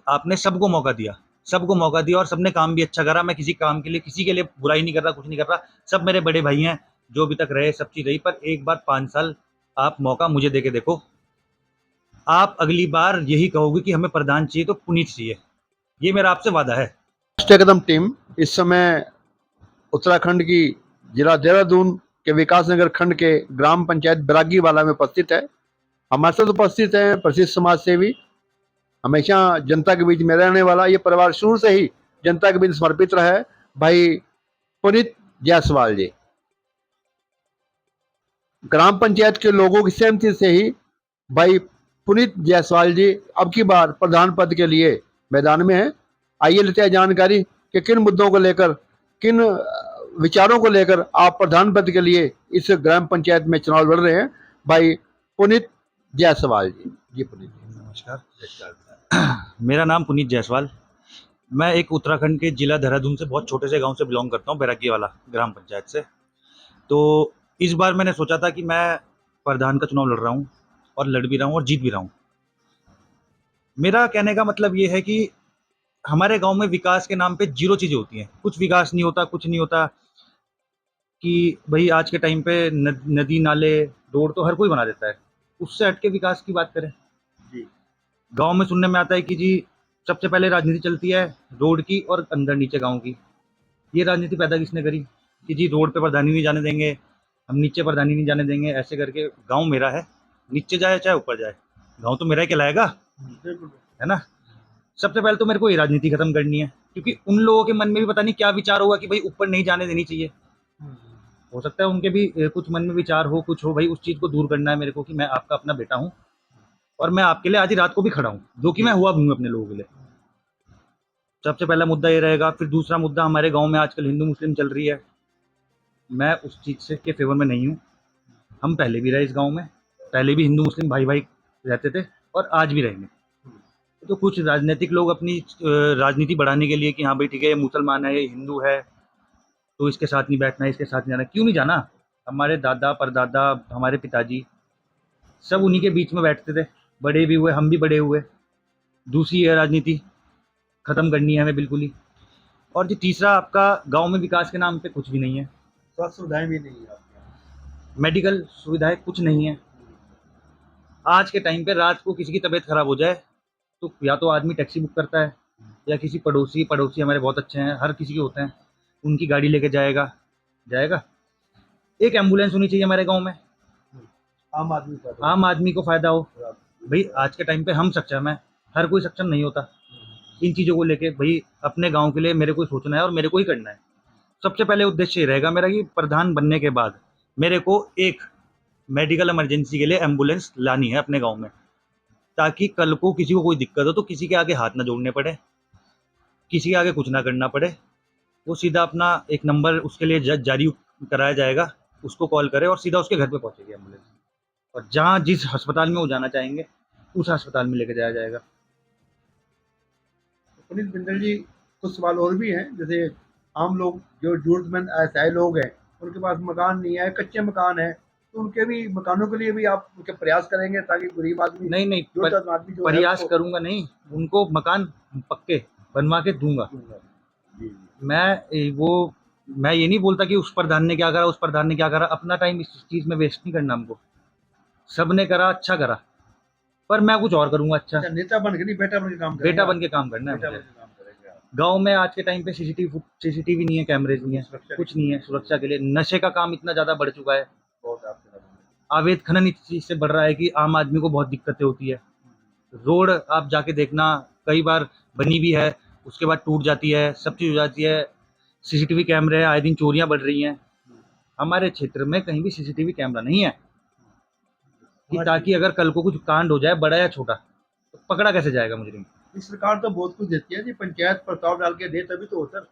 आपने सबको मौका दिया, सबको मौका दिया और सबने काम भी अच्छा करा। मैं किसी के लिए बुराई नहीं कर रहा, कुछ नहीं कर रहा। सब मेरे बड़े भाई हैं, जो अभी तक रहे सब चीज़ रही, पर एक बार 5 साल आप मौका मुझे देके देखो। आप अगली बार यही कहोगे कि हमें प्रधान चाहिए तो पुनीत चाहिए। ये मेरा आपसे वादा है। राष्ट्रीय कदम टीम इस समय उत्तराखंड की जिला देहरादून के विकासनगर खंड के ग्राम पंचायत बैरागीवाला में उपस्थित है। हमारे साथ उपस्थित है प्रसिद्ध समाज सेवी, हमेशा जनता के बीच में रहने वाला, ये परिवार शुरू से ही जनता के बीच समर्पित रहा है, भाई पुनीत जायसवाल जी। ग्राम पंचायत के लोगों की सहमति से ही भाई पुनीत जायसवाल जी अब की बार प्रधान पद के लिए मैदान में है। आइए लेते हैं जानकारी कि किन मुद्दों को लेकर, किन विचारों को लेकर आप प्रधान पद के लिए इस ग्राम पंचायत में चुनाव लड़ रहे हैं। भाई पुनीत जायसवाल जी। जी पुनीत जी, नमस्कार। मेरा नाम पुनीत जायसवाल। मैं एक उत्तराखंड के जिला देहरादून से बहुत छोटे से गांव से बिलोंग करता हूं, बैरागीवाला ग्राम पंचायत से। तो इस बार मैंने सोचा था कि मैं प्रधान का चुनाव लड़ रहा हूं और लड़ भी रहा हूं और जीत भी रहा हूं। मेरा कहने का मतलब ये है कि हमारे गांव में विकास के नाम पे जीरो चीज़ें होती हैं। कुछ विकास नहीं होता, कुछ नहीं होता। कि भाई आज के टाइम पे नदी, नाले, रोड तो हर कोई बना देता है। उससे हट के विकास की बात करें, जी गाँव में सुनने में आता है कि जी सबसे पहले राजनीति चलती है रोड की और अंदर नीचे गाँव की। ये राजनीति पैदा किसने करी कि जी रोड पे प्रधानी नहीं जाने देंगे, हम नीचे प्रधानी नहीं जाने देंगे, ऐसे करके। गाँव मेरा है, नीचे जाए चाहे ऊपर जाए, गाँव तो मेरा ही कहलाएगा, है ना? सबसे पहले तो मेरे को ये राजनीति खत्म करनी है, क्योंकि उन लोगों के मन में भी पता नहीं क्या विचार होगा कि भाई ऊपर नहीं जाने देनी चाहिए। हो सकता है उनके भी कुछ मन में विचार हो, कुछ हो। भाई उस चीज़ को दूर करना है मेरे को कि मैं आपका अपना बेटा हूँ और मैं आपके लिए आधी रात को भी खड़ा हूँ, जो कि मैं हुआ भी हूँ अपने लोगों के लिए। सबसे पहला मुद्दा ये रहेगा। फिर दूसरा मुद्दा, हमारे गाँव में आजकल हिंदू मुस्लिम चल रही है। मैं उस चीज़ से के फेवर में नहीं हूँ। हम पहले भी रहे इस गाँव में, पहले भी हिंदू मुस्लिम भाई भाई रहते थे और आज भी रहेंगे। तो कुछ राजनीतिक लोग अपनी राजनीति बढ़ाने के लिए कि हाँ भाई ठीक है, ये मुसलमान है, ये हिंदू है, तो इसके साथ नहीं बैठना है, इसके साथ नहीं जाना। क्यों नहीं जाना? हमारे दादा परदादा, हमारे पिताजी सब उन्हीं के बीच में बैठते थे, बड़े भी हुए, हम भी बड़े हुए। दूसरी है राजनीति, खत्म करनी है हमें बिल्कुल ही। और जो तीसरा, आपका गांव में विकास के नाम पे कुछ भी नहीं है। स्वास्थ्य सुविधाएं भी नहीं है आपके यहाँ। मेडिकल सुविधाएं कुछ नहीं है। आज के टाइम पे रात को किसी की तबीयत खराब हो जाए तो या तो आदमी टैक्सी बुक करता है, या किसी पड़ोसी पड़ोसी हमारे बहुत अच्छे हैं, हर किसी के होते हैं, उनकी गाड़ी लेके जाएगा जाएगा। एक एम्बुलेंस होनी चाहिए हमारे गांव में, आम आदमी का आम आदमी को फायदा हो। भाई आज के टाइम पे हम सक्षम हैं, हर कोई सक्षम नहीं होता इन चीज़ों को लेके। भाई अपने गांव के लिए मेरे को सोचना है और मेरे को ही करना है। सबसे पहले उद्देश्य ये रहेगा मेरा कि प्रधान बनने के बाद मेरे को एक मेडिकल इमरजेंसी के लिए एम्बुलेंस लानी है अपने गांव में, ताकि कल को किसी को कोई दिक्कत हो तो किसी के आगे हाथ ना जोड़ने पड़े, किसी के आगे कुछ ना करना पड़े। वो सीधा अपना एक नंबर उसके लिए जारी कराया जाएगा, उसको कॉल करे और सीधा उसके घर पे पहुंचेगी एम्बुलेंस। और जहाँ जिस अस्पताल में वो जाना चाहेंगे उस अस्पताल में लेके जाया जाएगा। पुनीत बिंदल जी, कुछ सवाल और भी हैं। जैसे आम लोग जो जरूरतमंद असहाय लोग हैं, उनके पास मकान नहीं है, कच्चे मकान है, तो उनके भी मकानों के लिए भी आप उनके प्रयास करेंगे ताकि गरीब आदमी, नहीं नहीं, जरूरतमंद आदमी जो है प्रयास उसको करूंगा नहीं, उनको मकान पक्के बनवा के दूंगा। दूंगा। जी जी। मैं ये नहीं बोलता कि उस प्रधान ने क्या करा, उस प्रधान ने क्या करा। अपना टाइम इस चीज़ में वेस्ट नहीं करना हमको। सबने करा, अच्छा करा, पर मैं कुछ और करूंगा अच्छा। अच्छा, नेता बन के नहीं, बेटा बन के काम करेंगे बेटा आप। बन के काम करना है बेटा बन मुझे। के काम करेंगे आप। गांव में आज के टाइम पे सीसीटीवी नहीं है, कैमरेज नहीं है, सुरक्षा कुछ की नहीं है सुरक्षा के लिए। नशे का काम इतना ज़्यादा बढ़ चुका है, बहुत आपके साथ। अवैध खनन इस चीज़ से बढ़ रहा है कि आम आदमी को बहुत दिक्कतें होती है। रोड आप जाके देखना, कई बार बनी भी है, उसके बाद टूट जाती है, सब चीज़ हो जाती है। सीसीटीवी कैमरे आए दिन चोरियां बढ़ रही हैं। हमारे क्षेत्र में कहीं भी सीसीटीवी कैमरा नहीं है कि ताकि अगर कल को कुछ कांड हो जाए, बड़ा या छोटा, तो पकड़ा कैसे जाएगा मुजरिम। इस सरकार तो बहुत कुछ देती है जी, पंचायत प्रस्ताव डाल के दे तभी तो हो सर।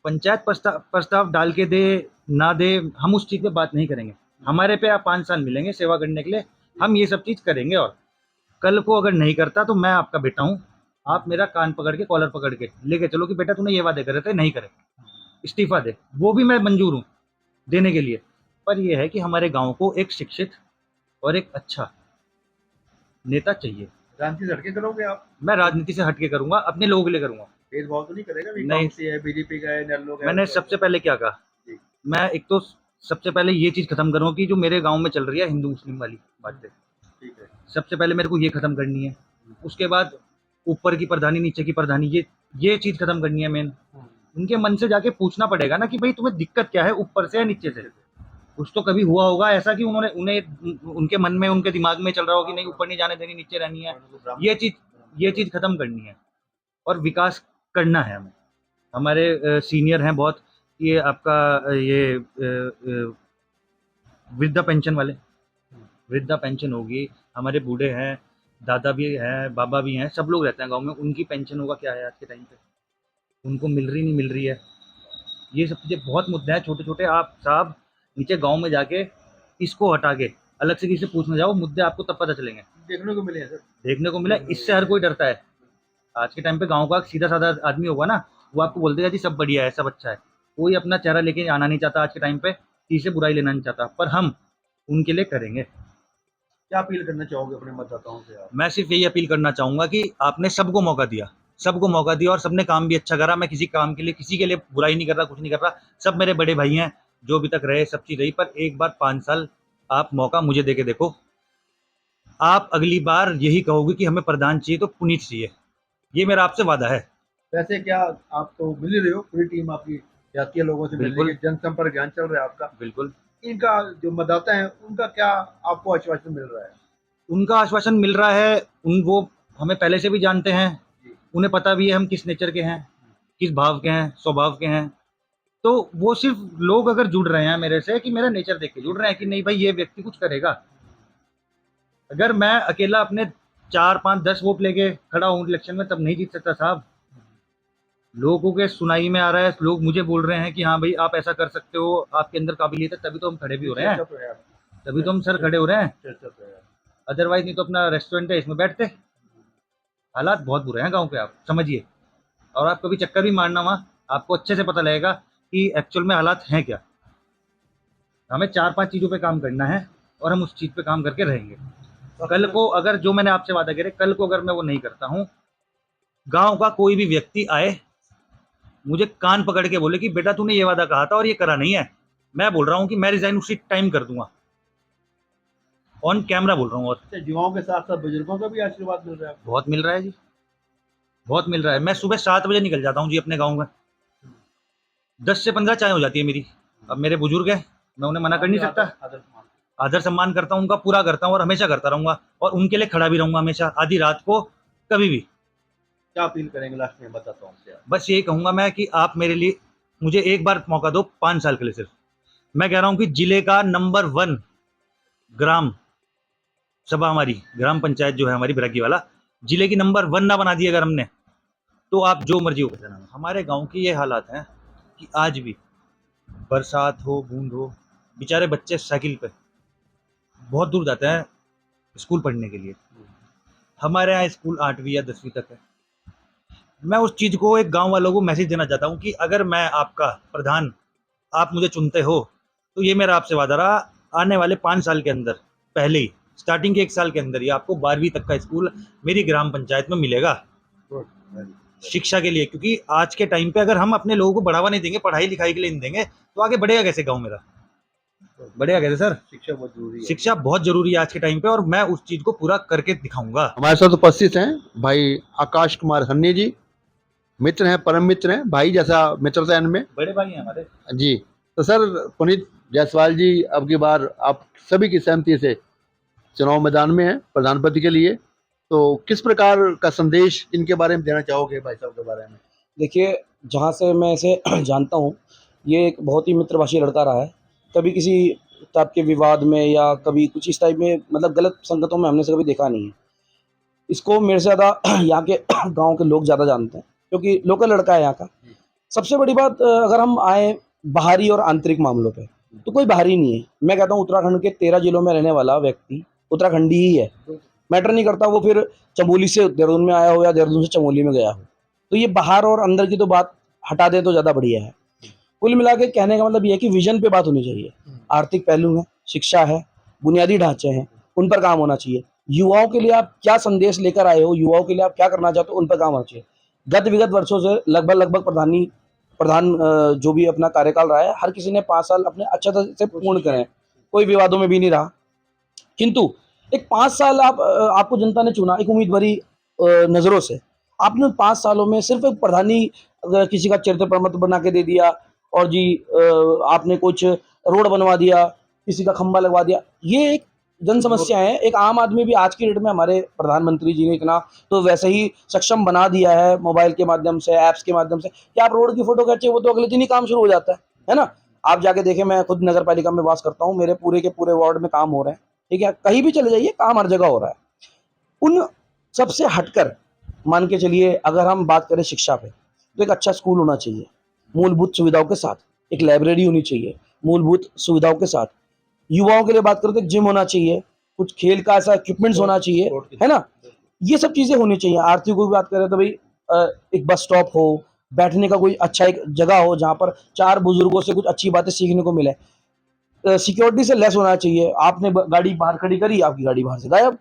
पंचायत प्रस्ताव डाल के दे ना दे, हम उस चीज़ पे बात नहीं करेंगे। हमारे पे आप 5 साल मिलेंगे सेवा करने के लिए, हम ये सब चीज़ करेंगे। और कल को अगर नहीं करता तो मैं आपका बेटा हूँ, आप मेरा कान पकड़ के, कॉलर पकड़ के लेके चलो कि बेटा तूने ये वादे करे थे, नहीं करे, इस्तीफा दे, वो भी मैं मंजूर हूँ देने के लिए। पर यह है कि हमारे गांव को एक शिक्षित और एक अच्छा नेता चाहिए। राजनीति से हटके करोगे आप? मैं राजनीति से हट के करूंगा, अपने लोगों के लिए करूंगा। भेदभाव तो नहीं करेगा? नहीं। कांग्रेस है, बीजेपी का है, नेल्लो का है, मैंने उसका सबसे पहले क्या कहा, जी। मैं एक तो सबसे पहले ये चीज़ खत्म करूँगा कि जो मेरे गाँव में चल रही है हिंदू मुस्लिम वाली बातें, ठीक है। सबसे पहले मेरे को ये खत्म करनी है। उसके बाद ऊपर की प्रधानी, नीचे की प्रधानी, ये चीज़ खत्म करनी है मेन। उनके मन से जाके पूछना पड़ेगा ना कि भाई तुम्हें दिक्कत क्या है, ऊपर से या नीचे से? कुछ तो कभी हुआ होगा ऐसा कि उनके मन में, उनके दिमाग में चल रहा हो कि नहीं ऊपर नहीं जाने देनी, नीचे रहनी है। ये चीज़ खत्म करनी है और विकास करना है हमें। हमारे सीनियर हैं बहुत, ये आपका वृद्धा पेंशन वाले, वृद्धा पेंशन होगी, हमारे बूढ़े हैं, दादा भी हैं, बाबा भी हैं, सब लोग रहते हैं गाँव में, उनकी पेंशन होगा क्या है आज के टाइम पे? उनको मिल रही नहीं मिल रही है। ये सब चीज़ें बहुत मुद्दे हैं छोटे-छोटे। आप साहब नीचे गाँव में जाके इसको हटा के अलग से किसी से पूछने जाओ, मुद्दे आपको तब पता चलेंगे। देखने को मिले हैं सर। देखने को मिला, इससे हर कोई डरता है। आज के टाइम पे गाँव का सीधा-साधा आदमी होगा ना, वो आपको बोल देगा जी सब बढ़िया है, सब अच्छा है। कोई अपना चेहरा लेके आना नहीं चाहता आज के टाइम पे, किसी से बुराई लेना नहीं चाहता, पर हम उनके लिए करेंगे। क्या अपील करना चाहोगे अपने मतदाताओं से आप? मैं सिर्फ यही अपील करना चाहूँगा कि आपने सबको मौका दिया, सबको मौका दिया और सबने काम भी अच्छा करा। मैं किसी काम के लिए, किसी के लिए बुराई नहीं कर रहा, कुछ नहीं कर रहा। सब मेरे बड़े भाई हैं, जो अभी तक रहे, सब चीज़ रही, पर एक बार 5 साल आप मौका मुझे दे के देखो। आप अगली बार यही कहोगे कि हमें प्रधान चाहिए तो पुनीत चाहिए। ये मेरा आपसे वादा है। वैसे क्या आप तो मिल ही रहे हो, पूरी टीम आपकी जाती है लोगों से मिलने बिल्कुल। की, जनसंपर्क अभियान चल रहा है आपका। बिल्कुल। इनका जो मतदाता है उनका क्या आपको आश्वासन मिल रहा है? उनका आश्वासन मिल रहा है, वो हमें पहले से भी जानते हैं, जी। उन्हें पता भी है हम किस नेचर के हैं, किस भाव के हैं, स्वभाव के हैं। तो वो सिर्फ लोग अगर जुड़ रहे हैं मेरे से कि मेरा नेचर देख के जुड़ रहे हैं कि नहीं भाई ये व्यक्ति कुछ करेगा। अगर मैं अकेला अपने 4, 5, 10 वोट लेके खड़ा हूँ इलेक्शन में, तब नहीं जीत सकता साहब। लोगों के सुनाई में आ रहा है, लोग मुझे बोल रहे हैं कि हाँ भाई आप ऐसा कर सकते हो, आपके अंदर काबिलियत है, तभी तो हम खड़े भी हो रहे हैं, चर्चा तो है आपकी। तभी तो हम सर खड़े हो रहे हैं। चर्चा तो है। अदरवाइज नहीं तो अपना रेस्टोरेंट है, इसमें बैठते। हालात बहुत बुरे हैं गाँव के, आप समझिए। और आप कभी चक्कर भी मारना वहाँ, आपको अच्छे से पता लगेगा कि एक्चुअल में हालात हैं क्या। हमें 4-5 चीज़ों पे काम करना है और हम उस चीज़ पे काम करके रहेंगे। कल को अगर जो मैंने आपसे वादा करे, कल को अगर मैं वो नहीं करता हूँ, गाँव का कोई भी व्यक्ति आए, मुझे कान पकड़ के बोले कि बेटा तूने ये वादा कहा था और ये करा नहीं है, मैं बोल रहा हूँ कि मैं रिज़ाइन उसी टाइम कर दूँगा। ऑन कैमरा बोल रहा हूँ। और अच्छा, युवाओं के साथ साथ बुजुर्गों का भी आशीर्वाद मिल रहा है आपको? बहुत मिल रहा है जी, बहुत मिल रहा है। मैं सुबह 7 बजे निकल जाता हूँ जी अपने गाँव में, 10 से 15 चाय हो जाती है मेरी। अब मेरे बुजुर्ग हैं, मैं उन्हें मना कर नहीं सकता। आदर सम्मान। आदर सम्मान करता हूँ, उनका पूरा करता हूँ और हमेशा करता रहूँगा और उनके लिए खड़ा भी रहूँगा हमेशा, आधी रात को, कभी भी। क्या अपील करेंगे लास्ट में मतदाताओं से आप? बस यही कहूँगा मैं कि आप मेरे लिए, मुझे एक बार मौका दो 5 साल के लिए सिर्फ। मैं कह रहा हूँ कि जिले का नंबर 1 ग्राम सभा, हमारी ग्राम पंचायत जो है हमारी बरगी वाला, जिले की नंबर 1 ना बना दी अगर हमने, तो आप जो मर्जी हो कर देना। हमारे गाँव की ये हालात हैं कि आज भी बरसात हो, बूंद हो, बेचारे बच्चे साइकिल पे बहुत दूर जाते हैं स्कूल पढ़ने के लिए। हमारे यहाँ स्कूल 8वीं या 10वीं तक है। मैं उस चीज़ को एक गाँव वालों को मैसेज देना चाहता हूँ कि अगर मैं आपका प्रधान, आप मुझे चुनते हो, तो ये मेरा आपसे वादा रहा, आने वाले 5 साल के अंदर, पहले ही स्टार्टिंग के 1 साल के अंदर ही आपको 12वीं तक का स्कूल मेरी ग्राम पंचायत में मिलेगा शिक्षा के लिए। क्योंकि आज के टाइम पे अगर हम अपने लोगों को बढ़ावा नहीं देंगे, पढ़ाई लिखाई के लिए नहीं देंगे, तो आगे बढ़ेगा कैसे गाँव मेरा? बढ़ेगा कैसे सर? शिक्षा बहुत जरूरी है। शिक्षा बहुत जरूरी है आज के टाइम पे और मैं उस चीज को पूरा करके दिखाऊंगा। हमारे साथ उपस्थित हैं भाई आकाश कुमार हन्नी जी, मित्र हैं, परम मित्र हैं, भाई जैसा मित्रता है इनमें। बड़े भाई हैं हमारे जी। तो सर पुनीत जायसवाल जी अब की बार आप सभी की सहमति से चुनाव मैदान में हैं प्रधान पद के लिए, तो किस प्रकार का संदेश इनके बारे में देना चाहोगे भाई साहब के बारे में? देखिए, जहाँ से मैं इसे जानता हूँ, ये एक बहुत ही मित्रभाषी लड़का रहा है। कभी किसी टाइप के विवाद में या कभी कुछ इस टाइप में, मतलब गलत संगतों में हमने इसे कभी देखा नहीं है। इसको मेरे से ज़्यादा यहाँ के गाँव के लोग ज़्यादा जानते हैं, क्योंकि लोकल लड़का है यहाँ का। सबसे बड़ी बात, अगर हम आएँ बाहरी और आंतरिक मामलों पे, तो कोई बाहरी नहीं है। मैं कहता हूँ उत्तराखंड के 13 जिलों में रहने वाला व्यक्ति उत्तराखंडी ही है। मैटर नहीं करता वो फिर चमोली से देहरादून में आया हो या देहरादून से चमोली में गया हो। तो ये बाहर और अंदर की तो बात हटा दें तो ज़्यादा बढ़िया है। कुल मिला के कहने का मतलब ये है कि विजन पे बात होनी चाहिए। आर्थिक पहलू है, शिक्षा है, बुनियादी ढांचे हैं, उन पर काम होना चाहिए। युवाओं के लिए आप क्या संदेश लेकर आए हो, युवाओं के लिए आप क्या करना चाहते हो, उन पर काम होना चाहिए। गत विगत वर्षों से लगभग प्रधान जो भी अपना कार्यकाल रहा है, हर किसी ने 5 साल अपने अच्छे तरह से पूर्ण करे हैं, कोई विवादों में भी नहीं रहा। किंतु एक 5 साल आपको जनता ने चुना एक उम्मीद भरी नज़रों से। आपने उन 5 सालों में सिर्फ़ एक प्रधानी किसी का चरित्र प्रमाण बना के दे दिया और जी आपने कुछ रोड बनवा दिया, किसी का खंभा लगवा दिया। ये एक जन समस्या है। एक आम आदमी भी आज की डेट में हमारे प्रधानमंत्री जी ने इतना तो वैसे ही सक्षम बना दिया है मोबाइल के माध्यम से, ऐप्स के माध्यम से कि आप रोड की फ़ोटो खींचे, वो तो अगले दिन ही काम शुरू हो जाता है ना? आप जाके देखें, मैं खुद नगर पालिका में वास करता हूँ, मेरे पूरे के पूरे वार्ड में काम हो रहे हैं, ठीक है? कहीं भी चले जाइए, काम हर जगह हो रहा है। उन सबसे हटकर मान के चलिए, अगर हम बात करें शिक्षा पे, तो एक अच्छा स्कूल होना चाहिए, मूलभूत सुविधाओं के साथ। एक लाइब्रेरी होनी चाहिए, मूलभूत सुविधाओं के साथ। युवाओं के लिए बात करें तो एक जिम होना चाहिए, कुछ खेल का ऐसा इक्विपमेंट्स होना चाहिए, है ना? ये सब चीज़ें होनी चाहिए। आरती की बात करें तो भई एक बस स्टॉप हो, बैठने का कोई अच्छा एक जगह हो, जहाँ पर 4 बुजुर्गों से कुछ अच्छी बातें सीखने को मिले। सिक्योरिटी से लेस होना चाहिए। आपने गाड़ी बाहर खड़ी करी, आपकी गाड़ी बाहर से गायब।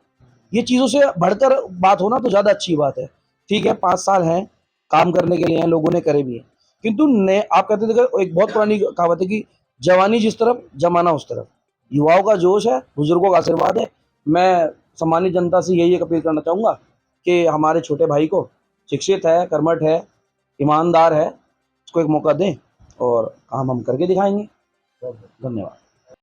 ये चीज़ों से बढ़कर बात हो ना तो ज़्यादा अच्छी बात है। ठीक है, 5 साल हैं, काम करने के लिए हैं, लोगों ने करे भी हैं। किंतु नए आप कहते थे, एक बहुत पुरानी कहावत है कि जवानी जिस तरफ, जमाना उस तरफ। युवाओं का जोश है, बुजुर्गों का आशीर्वाद है। मैं सम्मानित जनता से यही एक अपील करना चाहूँगा कि हमारे छोटे भाई को, शिक्षित है, कर्मठ है, ईमानदार है, उसको एक मौका दें और काम हम करके दिखाएँगे। धन्यवाद।